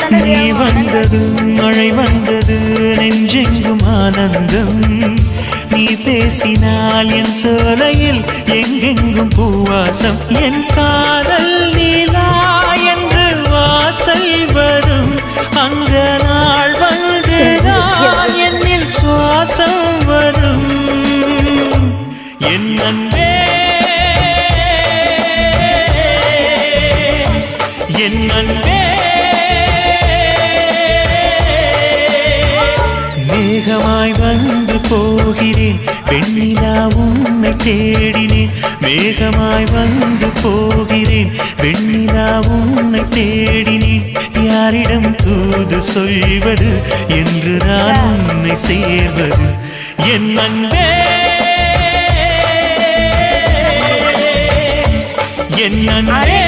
நீ வந்தது மழை வந்தது நெஞ்செங்கும் ஆனந்தம் நீ பேசினால் என் சோலையில் எங்கெங்கும் பூவாசம் என் காதல் நீலா என்று வாசல் வரும் அந்த நாள் வந்துதான் என்னில் சுவாசம் வரும் என் அன்பே என் அன்பே மேகமாய் வந்து போகிறேன் வெண்ணிலா உன்னை தேடினேன் மேகமாய் வந்து போகிறேன் வெண்ணிலா உன்னை தேடினேன் யாரிடம் தூது சொல்வது என்று நான் உன்னை சேர்வது என் அன்பே என் அன்பே